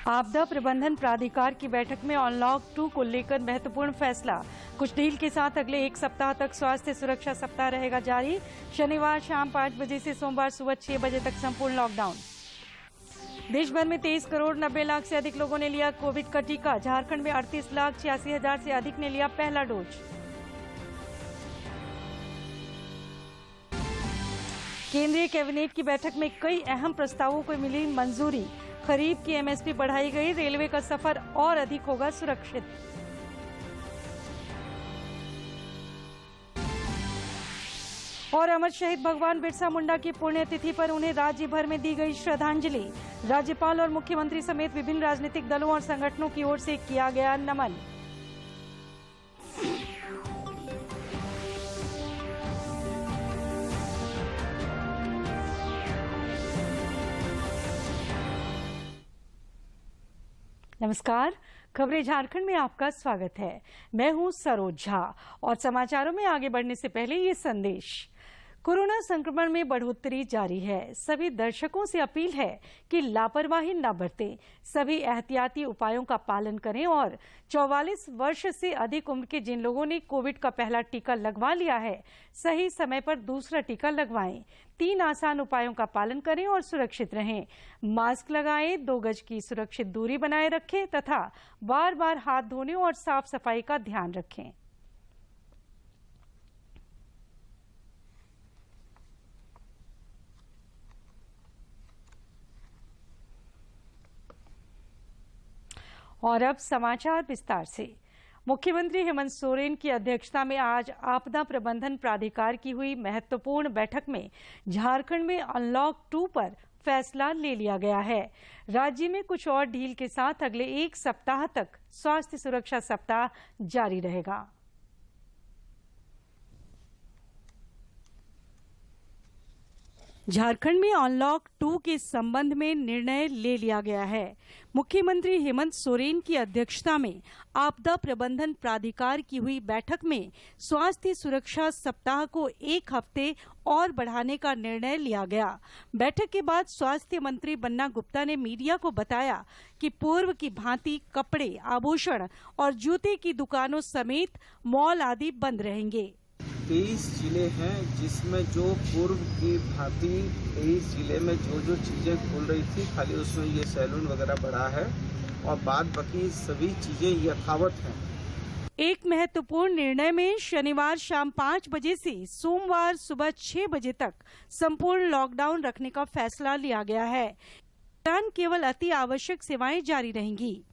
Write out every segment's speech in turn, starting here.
आपदा प्रबंधन प्राधिकार की बैठक में अनलॉक 2 को लेकर महत्वपूर्ण फैसला। कुछ ढील के साथ अगले एक सप्ताह तक स्वास्थ्य सुरक्षा सप्ताह रहेगा जारी। शनिवार शाम 5 बजे से सोमवार सुबह 6 बजे तक संपूर्ण लॉकडाउन। देश भर में 23 करोड़ 90 लाख से अधिक लोगों ने लिया कोविड का टीका। झारखंड में 38 लाख 86 हजार से अधिक ने लिया पहला डोज। केंद्रीय कैबिनेट की बैठक में कई अहम प्रस्तावों को मिली मंजूरी। खरीफ की एमएसपी बढ़ाई गई। रेलवे का सफर और अधिक होगा सुरक्षित। और अमर शहीद भगवान बिरसा मुंडा की पुण्यतिथि पर उन्हें राज्य भर में दी गई श्रद्धांजलि। राज्यपाल और मुख्यमंत्री समेत विभिन्न राजनीतिक दलों और संगठनों की ओर से किया गया नमन। नमस्कार, खबरें झारखंड में आपका स्वागत है। मैं हूं सरोज झा और समाचारों में आगे बढ़ने से पहले ये संदेश। कोरोना संक्रमण में बढ़ोतरी जारी है। सभी दर्शकों से अपील है कि लापरवाही न बरतें, सभी एहतियाती उपायों का पालन करें और 44 वर्ष से अधिक उम्र के जिन लोगों ने कोविड का पहला टीका लगवा लिया है, सही समय पर दूसरा टीका लगवाएं। 3 आसान उपायों का पालन करें और सुरक्षित रहें। मास्क लगाएं, 2 गज की सुरक्षित दूरी बनाए रखें तथा बार बार हाथ धोने और साफ सफाई का ध्यान रखें। और अब समाचार विस्तार से। मुख्यमंत्री हेमंत सोरेन की अध्यक्षता में आज आपदा प्रबंधन प्राधिकार की हुई महत्वपूर्ण बैठक में झारखंड में अनलॉक 2 पर फैसला ले लिया गया है। राज्य में कुछ और ढील के साथ अगले एक सप्ताह तक स्वास्थ्य सुरक्षा सप्ताह जारी रहेगा। झारखंड में अनलॉक 2 के संबंध में निर्णय ले लिया गया है। मुख्यमंत्री हेमंत सोरेन की अध्यक्षता में आपदा प्रबंधन प्राधिकार की हुई बैठक में स्वास्थ्य सुरक्षा सप्ताह को 1 हफ्ते और बढ़ाने का निर्णय लिया गया। बैठक के बाद स्वास्थ्य मंत्री बन्ना गुप्ता ने मीडिया को बताया कि पूर्व की भांति कपड़े, आभूषण और जूते की दुकानों समेत मॉल आदि बंद रहेंगे। 23 जिले हैं जिसमें जो पूर्व की भांति 23 जिले में जो चीजें खुल रही थी, खाली उसमें ये सैलून वगैरह बढ़ा है और बाद बाकी सभी चीजें यथावत हैं। एक महत्वपूर्ण निर्णय में शनिवार शाम 5 बजे से सोमवार सुबह 6 बजे तक संपूर्ण लॉकडाउन रखने का फैसला लिया गया है। केवल अति आवश्यक सेवाएं जारी रहेंगी।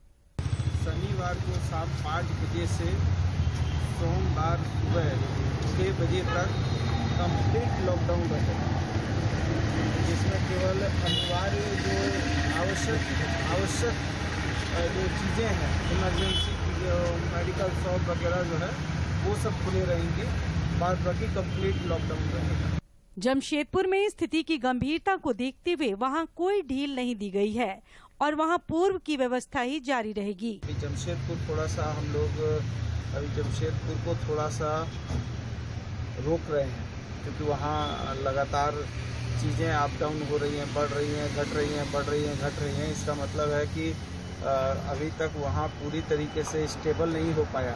शनिवार को शाम 5 बजे से सोमवार सुबह 6 बजे तक कंप्लीट लॉकडाउन रहेगा, जिसमें केवल अनिवार्य जो आवश्यक जो चीज़ें हैं, इमरजेंसी की जो मेडिकल शॉप वगैरह जो है वो सब खुले रहेंगे। बाद बाकी कंप्लीट लॉकडाउन रहेगा। जमशेदपुर में स्थिति की गंभीरता को देखते हुए वहां कोई ढील नहीं दी गई है और वहां पूर्व की व्यवस्था ही जारी रहेगी। जमशेदपुर थोड़ा सा हम लोग अभी जमशेदपुर को थोड़ा सा रोक रहे हैं, क्योंकि वहाँ लगातार चीज़ें अप डाउन हो रही हैं, बढ़ रही हैं, घट रही हैं, बढ़ रही हैं, घट रही हैं। इसका मतलब है कि अभी तक वहाँ पूरी तरीके से स्टेबल नहीं हो पाया,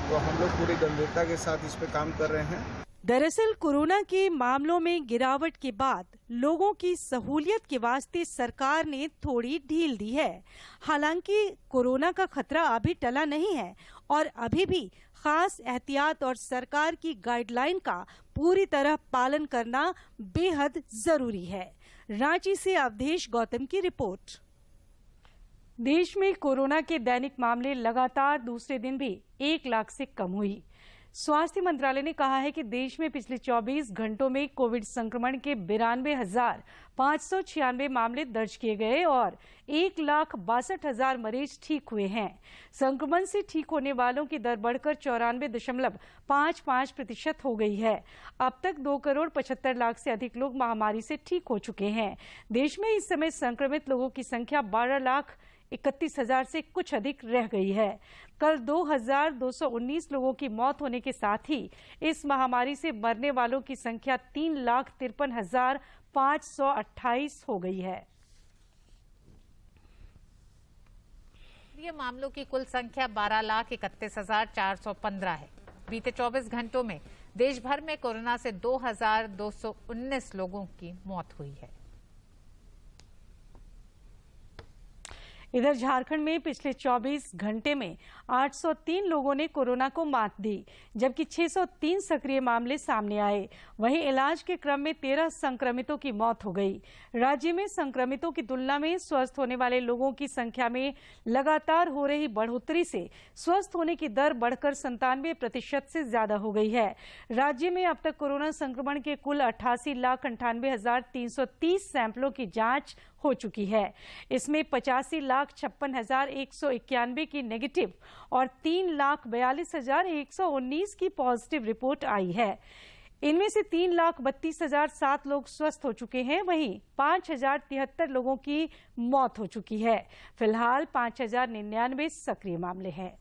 तो हम लोग पूरी गंभीरता के साथ इस पे काम कर रहे हैं। दरअसल कोरोना के मामलों में गिरावट के बाद लोगों की सहूलियत के वास्ते सरकार ने थोड़ी ढील दी है। हालांकि कोरोना का खतरा अभी टला नहीं है और अभी भी खास एहतियात और सरकार की गाइडलाइन का पूरी तरह पालन करना बेहद जरूरी है। रांची से अवधेश गौतम की रिपोर्ट। देश में कोरोना के दैनिक मामले लगातार दूसरे दिन भी 1 लाख से कम हुई। स्वास्थ्य मंत्रालय ने कहा है कि देश में पिछले 24 घंटों में कोविड संक्रमण के 92,596 मामले दर्ज किए गए और 1,62,000 मरीज ठीक हुए हैं। संक्रमण से ठीक होने वालों की दर बढ़कर 94.55% हो गई है। अब तक 2 करोड़ 75 लाख से अधिक लोग महामारी से ठीक हो चुके हैं। देश में इस समय संक्रमित लोगों की संख्या 12,31,000 से कुछ अधिक रह गई है। कल 2,219 लोगों की मौत होने के साथ ही इस महामारी से मरने वालों की संख्या 3,53,528 हो गई है। सक्रिय मामलों की कुल संख्या 12,31,415 है। बीते 24 घंटों में देश भर में कोरोना से 2,219 लोगों की मौत हुई है। इधर झारखंड में पिछले 24 घंटे में 803 लोगों ने कोरोना को मात दी, जबकि 603 सक्रिय मामले सामने आए। वहीं इलाज के क्रम में 13 संक्रमितों की मौत हो गई। राज्य में संक्रमितों की तुलना में स्वस्थ होने वाले लोगों की संख्या में लगातार हो रही बढ़ोतरी से स्वस्थ होने की दर बढ़कर 97% से ज्यादा हो गई है। राज्य में अब तक कोरोना संक्रमण के कुल 88,98,330 सैंपलों की जांच हो चुकी है। इसमें 85,56,191 की नेगेटिव और 3,42,119 की पॉजिटिव रिपोर्ट आई है। इनमें से 3,32,007 लोग स्वस्थ हो चुके हैं। वहीं 5,073 लोगों की मौत हो चुकी है। फिलहाल 5,099 सक्रिय मामले हैं।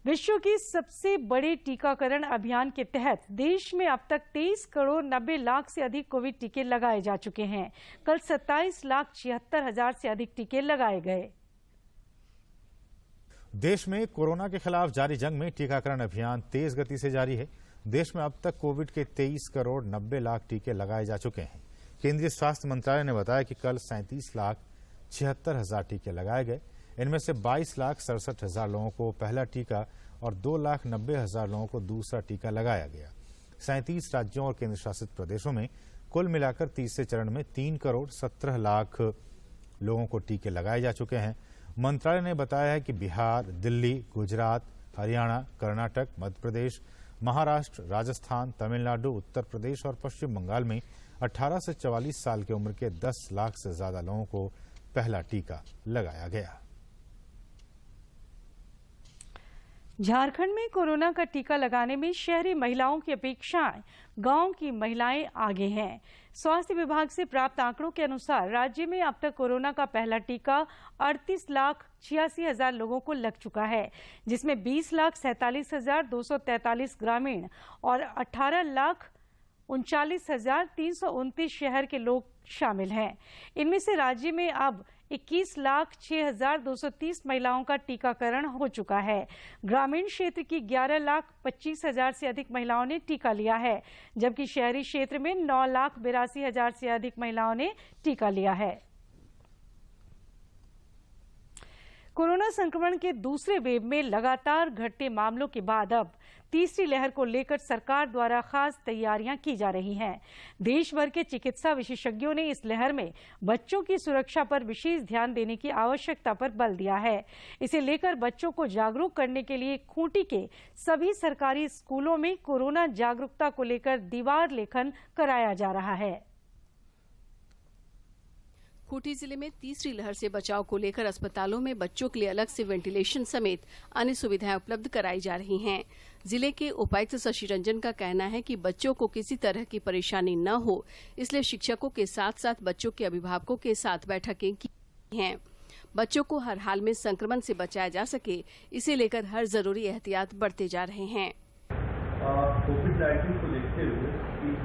विश्व की सबसे बड़े टीकाकरण अभियान के तहत देश में अब तक 23 करोड़ 90 लाख से अधिक कोविड टीके लगाए जा चुके हैं। कल 27,76,000 से अधिक टीके लगाए गए। देश में कोरोना के खिलाफ जारी जंग में टीकाकरण अभियान तेज गति से जारी है। देश में अब तक कोविड के 23 करोड़ 90 लाख टीके लगाए जा चुके हैं। केंद्रीय स्वास्थ्य मंत्रालय ने बताया कि कल 37,76,000 टीके लगाए गए। इनमें से 22,67,000 लोगों को पहला टीका और 2,90,000 लोगों को दूसरा टीका लगाया गया। 37 राज्यों और केंद्र शासित प्रदेशों में कुल मिलाकर तीसरे चरण में 3 करोड़ 17 लाख लोगों को टीके लगाए जा चुके हैं। मंत्रालय ने बताया है कि बिहार, दिल्ली, गुजरात, हरियाणा, कर्नाटक, मध्य प्रदेश, महाराष्ट्र, राजस्थान, तमिलनाडु, उत्तर प्रदेश और पश्चिम बंगाल में 18 से 44 साल की उम्र के 10 लाख से ज्यादा लोगों को पहला टीका लगाया गया। झारखंड में कोरोना का टीका लगाने में शहरी महिलाओं की अपेक्षा गांव की महिलाएं आगे हैं। स्वास्थ्य विभाग से प्राप्त आंकड़ों के अनुसार राज्य में अब तक कोरोना का पहला टीका 38,86,000 लोगों को लग चुका है, जिसमें 20,47,243 ग्रामीण और 18,39,329 शहर के लोग शामिल हैं। इनमें से राज्य में अब 21,06,230 महिलाओं का टीकाकरण हो चुका है। ग्रामीण क्षेत्र की 11,25,000 से अधिक महिलाओं ने टीका लिया है, जबकि शहरी क्षेत्र में 9,82,000 से अधिक महिलाओं ने टीका लिया है। कोरोना संक्रमण के दूसरे वेव में लगातार घटते मामलों के बाद अब तीसरी लहर को लेकर सरकार द्वारा खास तैयारियां की जा रही हैं। देश भर के चिकित्सा विशेषज्ञों ने इस लहर में बच्चों की सुरक्षा पर विशेष ध्यान देने की आवश्यकता पर बल दिया है। इसे लेकर बच्चों को जागरूक करने के लिए खूंटी के सभी सरकारी स्कूलों में कोरोना जागरूकता को लेकर दीवार लेखन कराया जा रहा है। खूंटी जिले में तीसरी लहर से बचाव को लेकर अस्पतालों में बच्चों के लिए अलग से वेंटिलेशन समेत अन्य सुविधाएं उपलब्ध कराई जा रही हैं। जिले के उपायुक्त शशि रंजन का कहना है कि बच्चों को किसी तरह की परेशानी न हो, इसलिए शिक्षकों के साथ साथ बच्चों के अभिभावकों के साथ बैठकें की हैं। बच्चों को हर हाल में संक्रमण से बचाया जा सके, इसे लेकर हर जरूरी एहतियात बरते जा रहे हैं। कोविड-19 को देखते हुए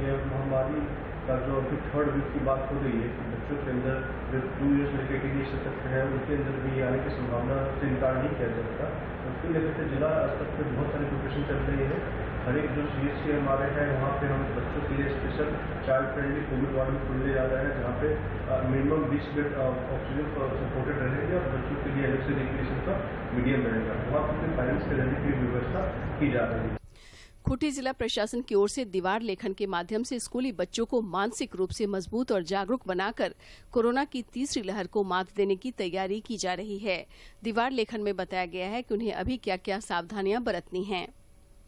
ये महामारी का जो अभी थर्ड वेव की बात हो रही है, बच्चों के अंदर जो 2 इयर्स से 18 ईयर्स तक है उनके अंदर भी आने की संभावना से इनकार नहीं किया जा सकता। उसके लेकर से जिला स्तर पर बहुत सारी प्रिपरेशन चल रही है। हर एक जो CHC हमारे हैं वहाँ पे हम बच्चों के लिए special child friendly Covid ward खुलने जा रहा है, जहाँ पे मिनिमम 20 बेड ऑक्सीजन सपोर्टेड रहेंगे और बच्चों के लिए अलग से रेक्रिएशन का मीडियम रहेगा। वहाँ पर पेरेंट्स के रहने की व्यवस्था की जा रही है। खूंटी जिला प्रशासन की ओर से दीवार लेखन के माध्यम से स्कूली बच्चों को मानसिक रूप से मजबूत और जागरूक बनाकर कोरोना की तीसरी लहर को मात देने की तैयारी की जा रही है। दीवार लेखन में बताया गया है कि उन्हें अभी क्या क्या सावधानियां बरतनी हैं।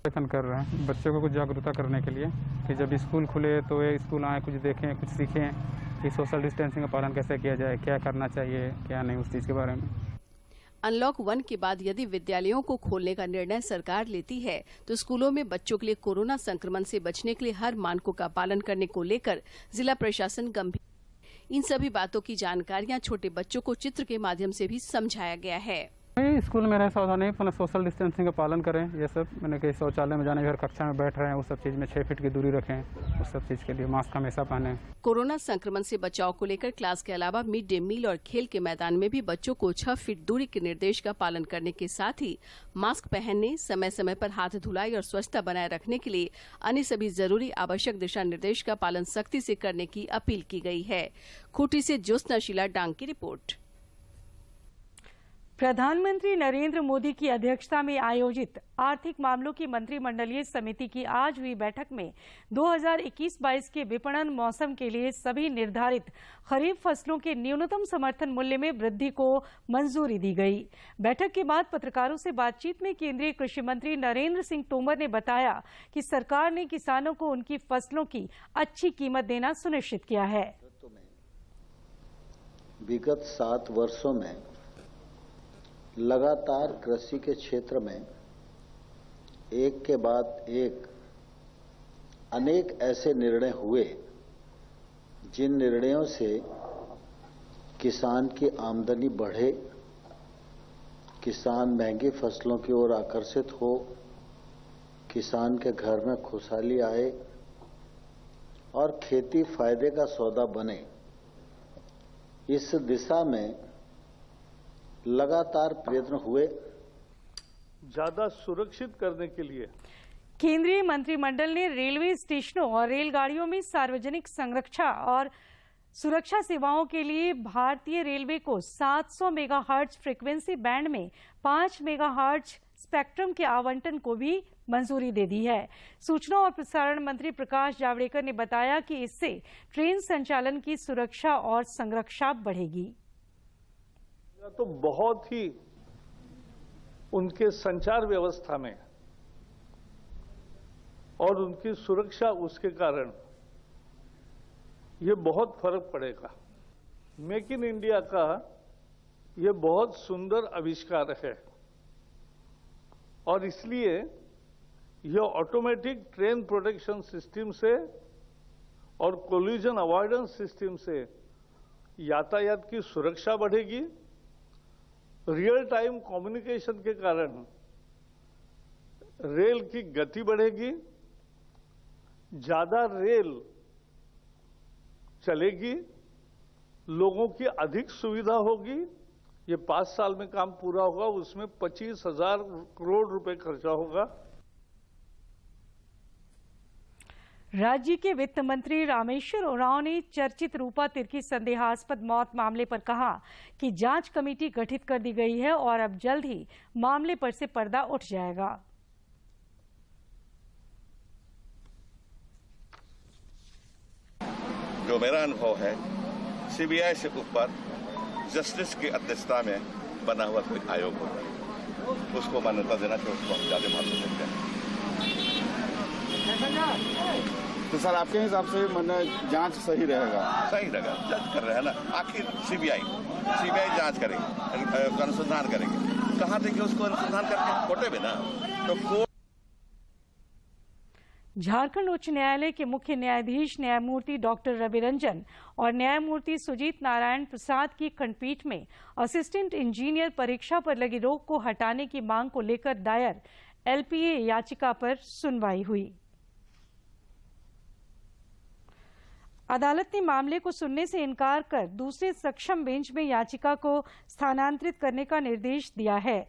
लेखन कर रहे हैं बच्चों को कुछ जागरूकता करने के लिए कि जब स्कूल खुले तो ये स्कूल आए, कुछ देखें, कुछ सीखें कि सोशल डिस्टेंसिंग का पालन कैसे किया जाए, क्या करना चाहिए, क्या नहीं, उस चीज़ के बारे में। अनलॉक 1 के बाद यदि विद्यालयों को खोलने का निर्णय सरकार लेती है तो स्कूलों में बच्चों के लिए कोरोना संक्रमण से बचने के लिए हर मानकों का पालन करने को लेकर जिला प्रशासन गंभीर। इन सभी बातों की जानकारियां छोटे बच्चों को चित्र के माध्यम से भी समझाया गया है। स्कूल में रहे सावधानी, अपना सोशल डिस्टेंसिंग का पालन करें। ये सब मैंने कहीं शौचालय में जाने, अगर कक्षा में बैठ रहे हैं उस सब चीज़ में 6 फीट की दूरी रखें। उस सब चीज़ के लिए मास्क हमेशा पहनें। कोरोना संक्रमण से बचाव को लेकर क्लास के अलावा मिड डे मील और खेल के मैदान में भी बच्चों को 6 फीट दूरी के निर्देश का पालन करने के साथ ही मास्क पहनने, समय समय पर हाथ धुलाई और स्वच्छता बनाए रखने के लिए अन्य सभी जरूरी आवश्यक दिशा निर्देश का पालन सख्ती से करने की अपील की गई है। खूंटी से ज्योत्सना शीला डांग की रिपोर्ट। प्रधानमंत्री नरेंद्र मोदी की अध्यक्षता में आयोजित आर्थिक मामलों की मंत्रिमंडलीय समिति की आज हुई बैठक में 2021-22 के विपणन मौसम के लिए सभी निर्धारित खरीफ फसलों के न्यूनतम समर्थन मूल्य में वृद्धि को मंजूरी दी गई। बैठक के बाद पत्रकारों से बातचीत में केंद्रीय कृषि मंत्री नरेंद्र सिंह तोमर ने बताया कि सरकार ने किसानों को उनकी फसलों की अच्छी कीमत देना सुनिश्चित किया है। विगत 7 वर्षों में लगातार कृषि के क्षेत्र में एक के बाद एक अनेक ऐसे निर्णय हुए जिन निर्णयों से किसान की आमदनी बढ़े, किसान महंगी फसलों की ओर आकर्षित हो, किसान के घर में खुशहाली आए और खेती फायदे का सौदा बने। इस दिशा में लगातार प्रयत्न हुए। ज्यादा सुरक्षित करने के लिए केंद्रीय मंत्रिमंडल ने रेलवे स्टेशनों और रेलगाड़ियों में सार्वजनिक संरक्षा और सुरक्षा सेवाओं के लिए भारतीय रेलवे को 700 मेगाहर्ट्ज फ्रीक्वेंसी बैंड में 5 मेगाहर्ट्ज स्पेक्ट्रम के आवंटन को भी मंजूरी दे दी है। सूचना और प्रसारण मंत्री प्रकाश जावड़ेकर ने बताया कि इससे ट्रेन संचालन की सुरक्षा और संरक्षा बढ़ेगी। तो बहुत ही उनके संचार व्यवस्था में और उनकी सुरक्षा, उसके कारण ये बहुत फर्क पड़ेगा। मेक इन इंडिया का ये बहुत सुंदर आविष्कार है और इसलिए ये ऑटोमेटिक ट्रेन प्रोटेक्शन सिस्टम से और कोलिजन अवॉइडेंस सिस्टम से यातायात की सुरक्षा बढ़ेगी। रियल टाइम कम्युनिकेशन के कारण रेल की गति बढ़ेगी, ज्यादा रेल चलेगी, लोगों की अधिक सुविधा होगी। ये 5 साल में काम पूरा होगा, उसमें 25,000 करोड़ रुपए खर्चा होगा। राज्य के वित्त मंत्री रामेश्वर उरांव ने चर्चित रूपा तिर्की संदेहास्पद मौत मामले पर कहा कि जांच कमेटी गठित कर दी गई है और अब जल्द ही मामले पर से पर्दा उठ जाएगा। जो मेरा अनुभव है, सीबीआई से ऊपर जस्टिस की अध्यक्षता में बना हुआ कोई आयोग होगा, उसको मान्यता देना चाहिए, उसको हम ज्यादा मान्यता देते हैं। तो सर आपके हिसाब से जांच सही रहेगा? सही रहेगा, जज कर रहे हैं ना, आखिर सीबीआई जांच करेगी, अनुसंधान करेंगे। कहाँ देंगे उसको अनुसंधान करके? कोर्टे में ना। तो झारखंड उच्च न्यायालय के मुख्य न्यायाधीश न्यायमूर्ति डॉक्टर रवि रंजन और न्यायमूर्ति सुजीत नारायण प्रसाद की खंडपीठ में असिस्टेंट इंजीनियर परीक्षा पर लगी रोक को हटाने की मांग को लेकर दायर एलपीए याचिका पर सुनवाई हुई। अदालत ने मामले को सुनने से इनकार कर दूसरे सक्षम बेंच में याचिका को स्थानांतरित करने का निर्देश दिया है।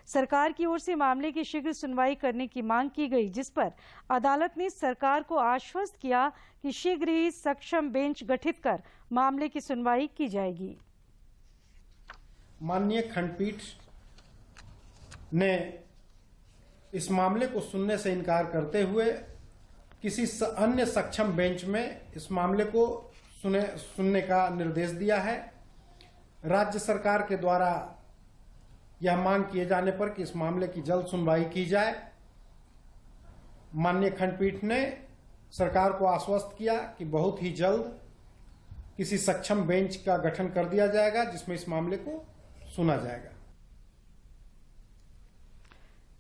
सरकार की ओर से मामले की शीघ्र सुनवाई करने की मांग की गई, जिस पर अदालत ने सरकार को आश्वस्त किया कि शीघ्र ही सक्षम बेंच गठित कर मामले की सुनवाई की जाएगी। माननीय खंडपीठ ने इस मामले को सुनने से इनकार करते हुए किसी अन्य सक्षम बेंच में इस मामले को सुनने का निर्देश दिया है। राज्य सरकार के द्वारा यह मांग किए जाने पर कि इस मामले की जल्द सुनवाई की जाए। माननीय खंडपीठ ने सरकार को आश्वस्त किया कि बहुत ही जल्द किसी सक्षम बेंच का गठन कर दिया जाएगा जिसमें इस मामले को सुना जाएगा।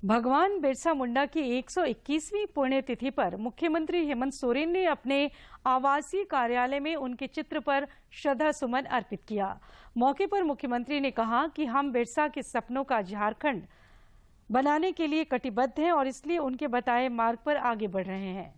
भगवान बिरसा मुंडा की 121वीं पुण्यतिथि पर मुख्यमंत्री हेमंत सोरेन ने अपने आवासीय कार्यालय में उनके चित्र पर श्रद्धा सुमन अर्पित किया। मौके पर मुख्यमंत्री ने कहा कि हम बिरसा के सपनों का झारखंड बनाने के लिए कटिबद्ध हैं और इसलिए उनके बताए मार्ग पर आगे बढ़ रहे हैं।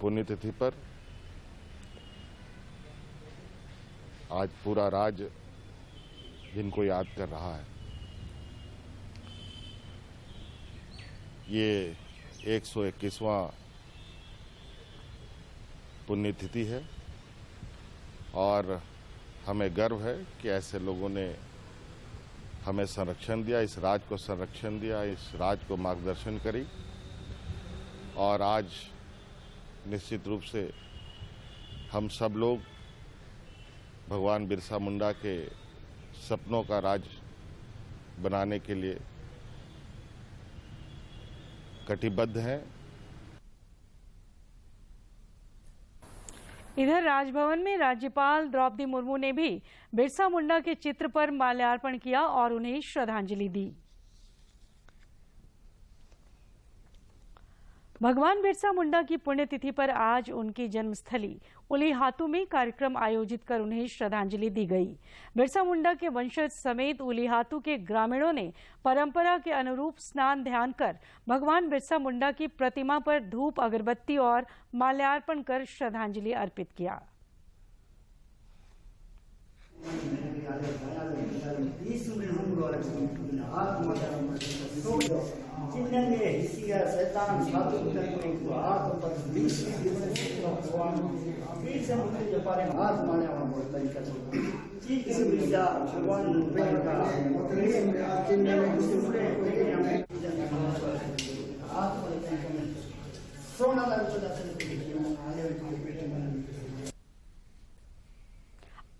पुण्यतिथि पर आज पूरा राज्य जिनको याद कर रहा है। ये 121वां पुण्यतिथि है और हमें गर्व है कि ऐसे लोगों ने हमें संरक्षण दिया, इस राज्य को संरक्षण दिया, इस राज्य को मार्गदर्शन करी और आज निश्चित रूप से हम सब लोग भगवान बिरसा मुंडा के सपनों का राज्य बनाने के लिए कटिबद्ध हैं। इधर राजभवन में राज्यपाल द्रौपदी मुर्मू ने भी बिरसा मुंडा के चित्र पर माल्यार्पण किया और उन्हें श्रद्धांजलि दी। भगवान बिरसा मुंडा की पुण्यतिथि पर आज उनकी जन्मस्थली उलीहातू में कार्यक्रम आयोजित कर उन्हें श्रद्धांजलि दी गई। बिरसा मुंडा के वंशज समेत उलीहातू के ग्रामीणों ने परंपरा के अनुरूप स्नान ध्यान कर भगवान बिरसा मुंडा की प्रतिमा पर धूप अगरबत्ती और माल्यार्पण कर श्रद्धांजलि अर्पित किया।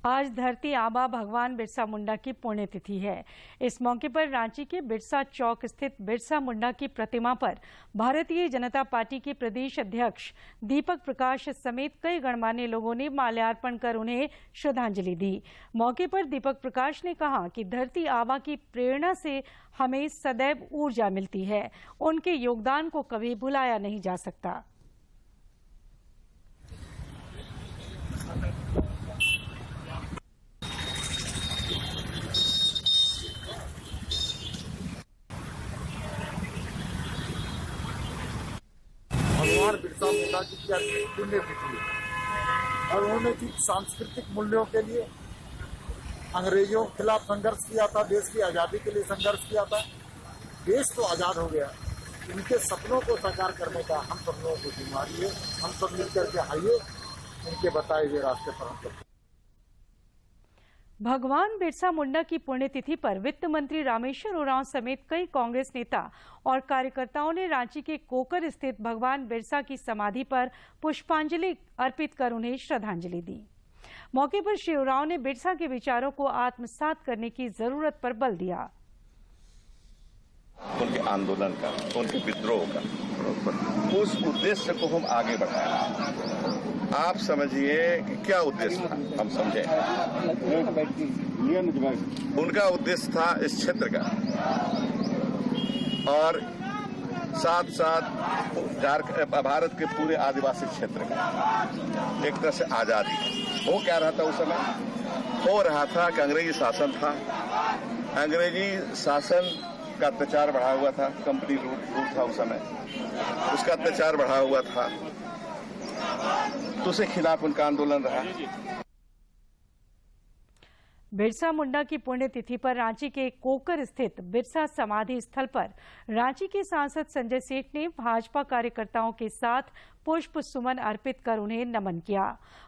आज धरती आबा भगवान बिरसा मुंडा की पुण्यतिथि है। इस मौके पर रांची के बिरसा चौक स्थित बिरसा मुंडा की प्रतिमा पर भारतीय जनता पार्टी के प्रदेश अध्यक्ष दीपक प्रकाश समेत कई गणमान्य लोगों ने माल्यार्पण कर उन्हें श्रद्धांजलि दी। मौके पर दीपक प्रकाश ने कहा कि धरती आबा की प्रेरणा से हमें सदैव ऊर्जा मिलती है। उनके योगदान को कभी भुलाया नहीं जा सकता। भगवान बिरसा मुंडा जी की पुण्यतिथि और उन्होंने जिन सांस्कृतिक मूल्यों के लिए अंग्रेजों के खिलाफ संघर्ष किया था, देश की आज़ादी के लिए संघर्ष किया था, देश तो आज़ाद हो गया। इनके सपनों को साकार करने का हम सब लोगों को जिम्मेदारी है। हम सब मिलकर के आइए इनके बताए हुए रास्ते पर हम सब। भगवान बिरसा मुंडा की पुण्यतिथि पर वित्त मंत्री रामेश्वर उरांव समेत कई कांग्रेस नेता और कार्यकर्ताओं ने रांची के कोकर स्थित भगवान बिरसा की समाधि पर पुष्पांजलि अर्पित कर उन्हें श्रद्धांजलि दी। मौके पर श्री उरांव ने बिरसा के विचारों को आत्मसात करने की जरूरत पर बल दिया। उनके आंदोलन का, उनके विद्रोह का, उस उद्देश्य को हम आगे बढ़ाएं। आप समझिए कि क्या उद्देश्य था, हम समझे। उनका उद्देश्य था इस क्षेत्र का और साथ साथ भारत के पूरे आदिवासी क्षेत्र का एक तरह से आजादी। वो क्या रहा था उस समय? हो रहा था कि अंग्रेजी शासन था, अंग्रेजी शासन का अत्याचार बढ़ा हुआ था, कंपनी रूल था उस समय, उसका अत्याचार बढ़ा हुआ था, तो उसके खिलाफ उनका आंदोलन रहा। बिरसा मुंडा की पुण्यतिथि पर रांची के कोकर स्थित बिरसा समाधि स्थल पर रांची के सांसद संजय सेठ ने भाजपा कार्यकर्ताओं के साथ पुष्प सुमन अर्पित कर उन्हें नमन किया।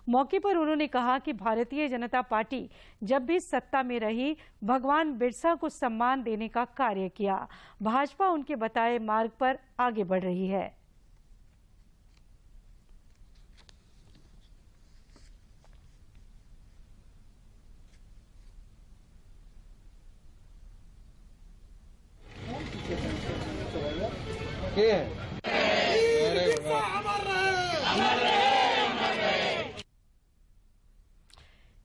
मौके पर उन्होंने कहा कि भारतीय जनता पार्टी जब भी सत्ता में रही, भगवान बिरसा को सम्मान देने का कार्य किया। भाजपा उनके बताए मार्ग पर आगे बढ़ रही है। के हैं।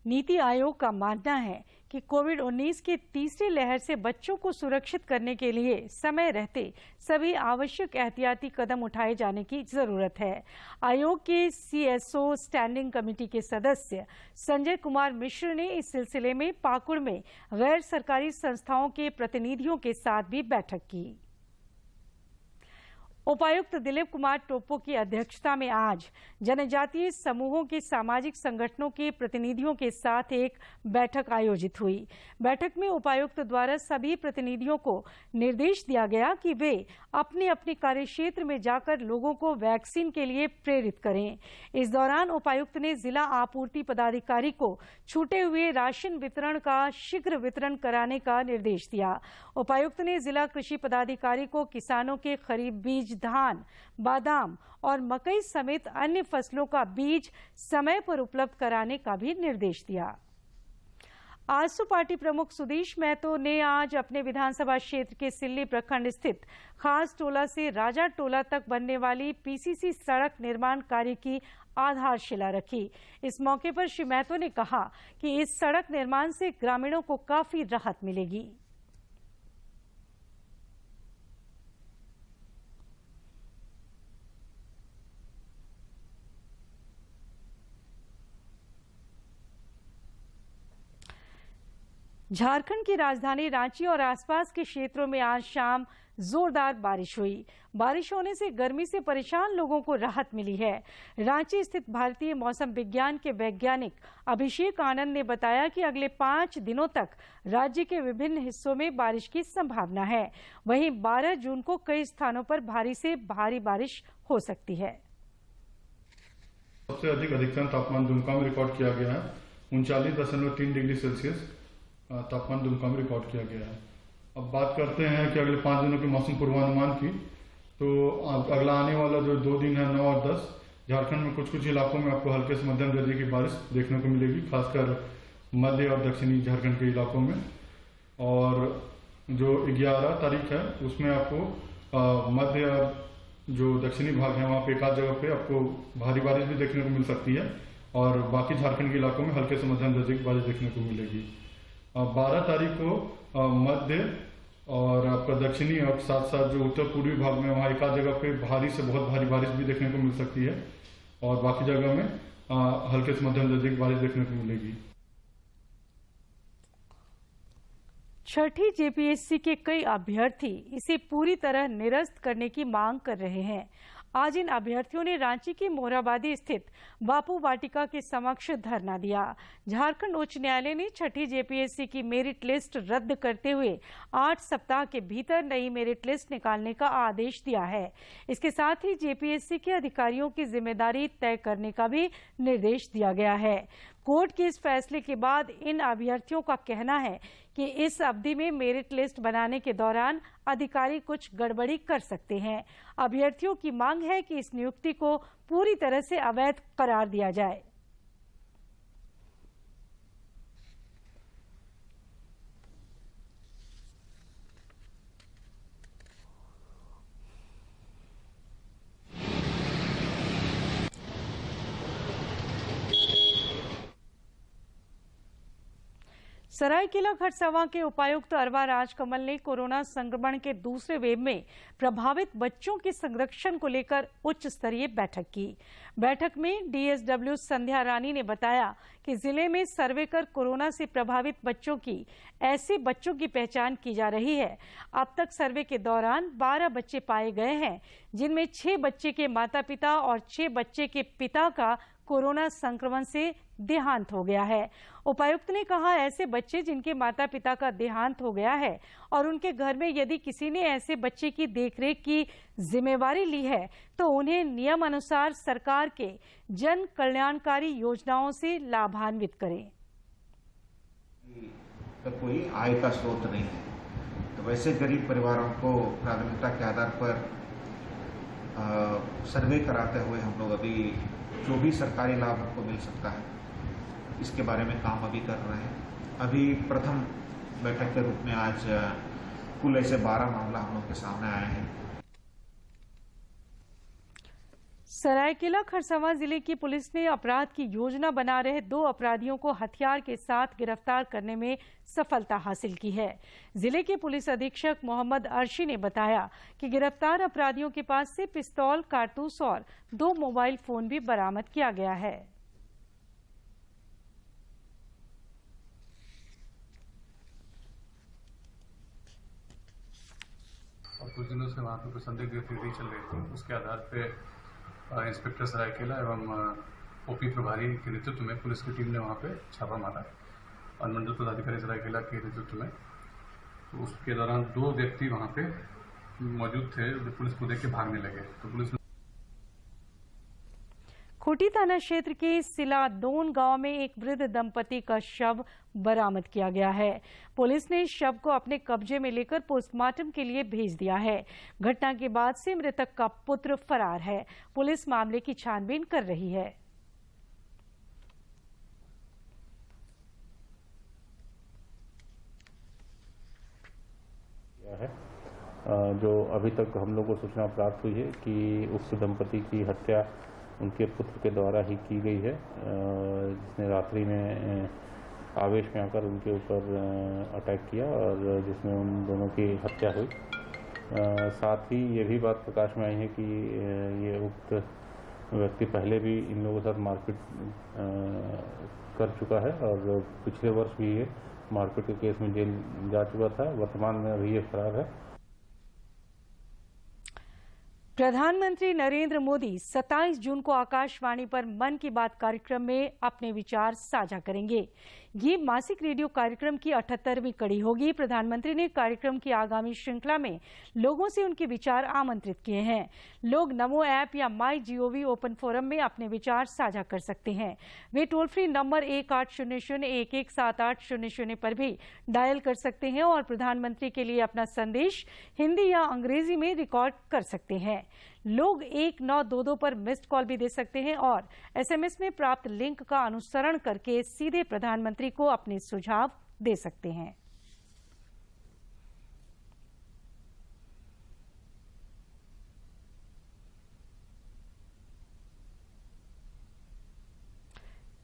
नीति आयोग का मानना है कि कोविड-19 की तीसरी लहर से बच्चों को सुरक्षित करने के लिए समय रहते सभी आवश्यक एहतियाती कदम उठाए जाने की जरूरत है। आयोग के CSO स्टैंडिंग कमेटी के सदस्य संजय कुमार मिश्र ने इस सिलसिले में पाकुड़ में गैर सरकारी संस्थाओं के प्रतिनिधियों के साथ भी बैठक की। उपायुक्त दिलीप कुमार टोप्पो की अध्यक्षता में आज जनजातीय समूहों के सामाजिक संगठनों के प्रतिनिधियों के साथ एक बैठक आयोजित हुई। बैठक में उपायुक्त द्वारा सभी प्रतिनिधियों को निर्देश दिया गया कि वे अपने अपने कार्यक्षेत्र में जाकर लोगों को वैक्सीन के लिए प्रेरित करें। इस दौरान उपायुक्त ने जिला आपूर्ति पदाधिकारी को छूटे हुए राशन वितरण का शीघ्र वितरण कराने का निर्देश दिया। उपायुक्त ने जिला कृषि पदाधिकारी को किसानों के खरीफ बीज, धान, बादाम और मकई समेत अन्य फसलों का बीज समय पर उपलब्ध कराने का भी निर्देश दिया। आजसू पार्टी प्रमुख सुदेश महतो ने आज अपने विधानसभा क्षेत्र के सिल्ली प्रखंड स्थित खास टोला से राजा टोला तक बनने वाली PCC सड़क निर्माण कार्य की आधारशिला रखी। इस मौके पर श्री महतो ने कहा कि इस सड़क निर्माण से ग्रामीणों को काफी राहत मिलेगी। झारखंड की राजधानी रांची और आसपास के क्षेत्रों में आज शाम जोरदार बारिश हुई। बारिश होने से गर्मी से परेशान लोगों को राहत मिली है। रांची स्थित भारतीय मौसम विज्ञान के वैज्ञानिक अभिषेक आनंद ने बताया कि अगले 5 दिनों तक राज्य के विभिन्न हिस्सों में बारिश की संभावना है। वहीं 12 जून को कई स्थानों पर भारी से भारी बारिश हो सकती है। सबसे अधिक अधिकतम तापमान दुमका में रिकॉर्ड किया गया है। 39.3 डिग्री सेल्सियस तापमान दुमका में रिकॉर्ड किया गया है। अब बात करते हैं कि अगले 5 दिनों के मौसम पूर्वानुमान की, तो अगला आने वाला जो 2 दिन है 9 और 10, झारखंड में कुछ इलाकों में आपको हल्के से मध्यम दर्जे की बारिश देखने को मिलेगी, खासकर मध्य और दक्षिणी झारखंड के इलाकों में। और जो 11 तारीख है उसमें आपको मध्य और जो दक्षिणी भाग है वहाँ पे एक आध जगह पे आपको भारी बारिश भी देखने को मिल सकती है और बाकी झारखंड के इलाकों में हल्के से मध्यम दर्जे की बारिश देखने को मिलेगी। 12 तारीख को मध्य और आपका दक्षिणी और साथ साथ जो उत्तर पूर्वी भाग में वहाँ एक आध जगह पे भारी से बहुत भारी बारिश भी देखने को मिल सकती है और बाकी जगह में हल्के से मध्यम दर्जे की बारिश देखने को मिलेगी। छठी JPSC के कई अभ्यर्थी इसे पूरी तरह निरस्त करने की मांग कर रहे हैं। आज इन अभ्यर्थियों ने रांची की मोराबादी स्थित बापू वाटिका के समक्ष धरना दिया। झारखंड उच्च न्यायालय ने छठी JPSC की मेरिट लिस्ट रद्द करते हुए 8 सप्ताह के भीतर नई मेरिट लिस्ट निकालने का आदेश दिया है। इसके साथ ही JPSC के अधिकारियों की जिम्मेदारी तय करने का भी निर्देश दिया गया है। कोर्ट के इस फैसले के बाद इन अभ्यर्थियों का कहना है कि इस अवधि में मेरिट लिस्ट बनाने के दौरान अधिकारी कुछ गड़बड़ी कर सकते हैं। अभ्यर्थियों की मांग है कि इस नियुक्ति को पूरी तरह से अवैध करार दिया जाए। सरायकेला खरसावां के उपायुक्त अरवा राजकमल ने कोरोना संक्रमण के दूसरे वेव में प्रभावित बच्चों के संरक्षण को लेकर उच्च स्तरीय बैठक की। बैठक में DSW संध्या रानी ने बताया कि जिले में सर्वे कर कोरोना से प्रभावित बच्चों की ऐसे बच्चों की पहचान की जा रही है। अब तक सर्वे के दौरान 12 बच्चे पाए गए हैं, जिनमें 6 बच्चे के माता पिता और 6 बच्चे के पिता का कोरोना संक्रमण से देहांत हो गया है। उपायुक्त ने कहा, ऐसे बच्चे जिनके माता पिता का देहांत हो गया है और उनके घर में यदि किसी ने ऐसे बच्चे की देखरेख की जिम्मेवारी ली है तो उन्हें नियम अनुसार सरकार के जन कल्याणकारी योजनाओं से लाभान्वित करें। तो कोई आय का स्रोत नहीं है, तो वैसे गरीब परिवारों को प्राथमिकता के आधार पर सर्वे कराते हुए हम लोग अभी जो भी सरकारी लाभ हमको मिल सकता है इसके बारे में काम अभी कर रहे हैं। अभी प्रथम बैठक के रूप में आज कुल ऐसे 12 मामला हम लोग के सामने आए हैं। सरायकेला खरसावां जिले की पुलिस ने अपराध की योजना बना रहे 2 अपराधियों को हथियार के साथ गिरफ्तार करने में सफलता हासिल की है। जिले के पुलिस अधीक्षक मोहम्मद अर्शी ने बताया कि गिरफ्तार अपराधियों के पास से पिस्तौल, कारतूस और 2 मोबाइल फोन भी बरामद किया गया है। और कुछ दिनों से वहाँ पे कुछ संदिग्ध गतिविधि चल रही थी। उसके आधार पे इंस्पेक्टर सरायकेला एवं ओपी प्रभारी के नेतृत्व में पुलिस की टीम ने वहाँ पे छापा मारा। अनुमंडल पदाधिकारी सरायकेला के नेतृत्व में तो उसके दौरान 2 व्यक्ति वहाँ पे मौजूद थे जो पुलिस को देख के भागने लगे। तो पुलिस खूंटी थाना क्षेत्र के सिलादोन गांव में एक वृद्ध दंपति का शव बरामद किया गया है। पुलिस ने शव को अपने कब्जे में लेकर पोस्टमार्टम के लिए भेज दिया है। घटना के बाद से मृतक का पुत्र फरार है। पुलिस मामले की छानबीन कर रही है। जो अभी तक हम लोग को सूचना प्राप्त हुई है कि उक्त दंपति की हत्या उनके पुत्र के द्वारा ही की गई है, जिसने रात्रि में आवेश में आकर उनके ऊपर अटैक किया और जिसमें उन दोनों की हत्या हुई। साथ ही ये भी बात प्रकाश में आई है कि ये उक्त व्यक्ति पहले भी इन लोगों के साथ मारपीट कर चुका है और पिछले वर्ष भी ये मारपीट के केस में जेल जा चुका था। वर्तमान में अभी ये फरार है। प्रधानमंत्री नरेंद्र मोदी 27 जून को आकाशवाणी पर मन की बात कार्यक्रम में अपने विचार साझा करेंगे। ये मासिक रेडियो कार्यक्रम की 78वीं कड़ी होगी। प्रधानमंत्री ने कार्यक्रम की आगामी श्रृंखला में लोगों से उनके विचार आमंत्रित किए हैं। लोग नमो ऐप या MyGov ओपन फोरम में अपने विचार साझा कर सकते हैं। वे टोल फ्री नंबर 1800-117800 पर भी डायल कर सकते हैं और प्रधानमंत्री के लिए अपना संदेश हिंदी या अंग्रेजी में रिकॉर्ड कर सकते हैं। लोग 1922 पर मिस्ड कॉल भी दे सकते हैं और SMS में प्राप्त लिंक का अनुसरण करके सीधे प्रधानमंत्री को अपने सुझाव दे सकते हैं।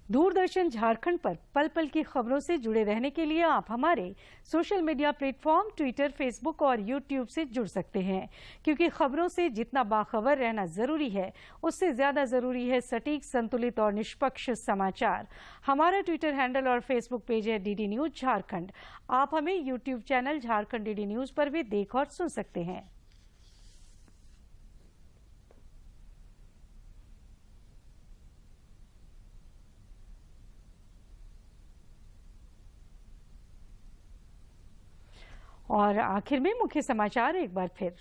दूरदर्शन झारखंड पर पल पल की खबरों से जुड़े रहने के लिए आप हमारे social media platform Twitter, Facebook और यूट्यूब से जुड़ सकते हैं, क्योंकि खबरों से जितना बाखबर रहना जरूरी है उससे ज्यादा जरूरी है सटीक, संतुलित और निष्पक्ष समाचार। हमारा ट्विटर हैंडल और फेसबुक पेज है DD न्यूज झारखंड। आप हमें YouTube channel Jharkhand DD news पर भी देख और सुन सकते हैं। और आखिर में मुख्य समाचार एक बार फिर।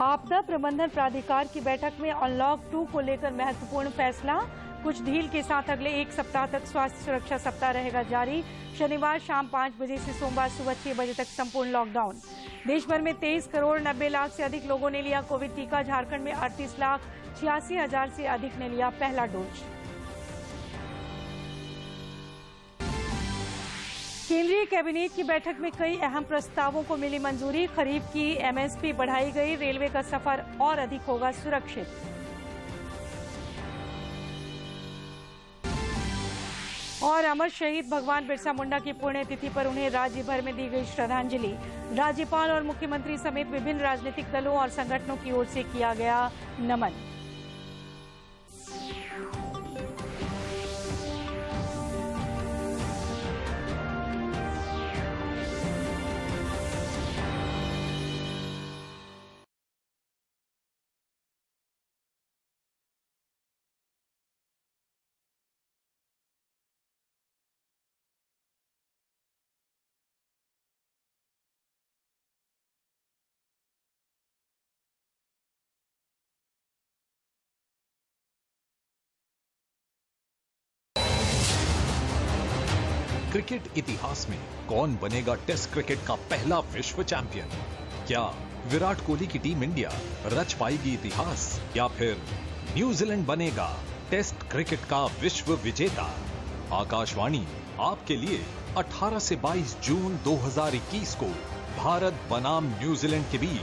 आपदा प्रबंधन प्राधिकार की बैठक में अनलॉक 2 को लेकर महत्वपूर्ण फैसला। कुछ ढील के साथ अगले 1 सप्ताह तक स्वास्थ्य सुरक्षा सप्ताह रहेगा जारी। शनिवार शाम 5 बजे से सोमवार सुबह 6 बजे तक संपूर्ण लॉकडाउन। देश भर में 23 करोड़ 90 लाख से अधिक लोगों ने लिया कोविड टीका। झारखंड में 38,86,000 से अधिक ने लिया पहला डोज। केंद्रीय कैबिनेट की बैठक में कई अहम प्रस्तावों को मिली मंजूरी। खरीफ की MSP बढ़ाई गई। रेलवे का सफर और अधिक होगा सुरक्षित। और अमर शहीद भगवान बिरसा मुंडा की पुण्यतिथि पर उन्हें राज्य भर में दी गई श्रद्धांजलि। राज्यपाल और मुख्यमंत्री समेत विभिन्न राजनीतिक दलों और संगठनों की ओर से किया गया नमन। क्रिकेट इतिहास में कौन बनेगा टेस्ट क्रिकेट का पहला विश्व चैंपियन? क्या विराट कोहली की टीम इंडिया रच पाएगी इतिहास या फिर न्यूजीलैंड बनेगा टेस्ट क्रिकेट का विश्व विजेता? आकाशवाणी आपके लिए 18 से 22 जून 2021 को भारत बनाम न्यूजीलैंड के बीच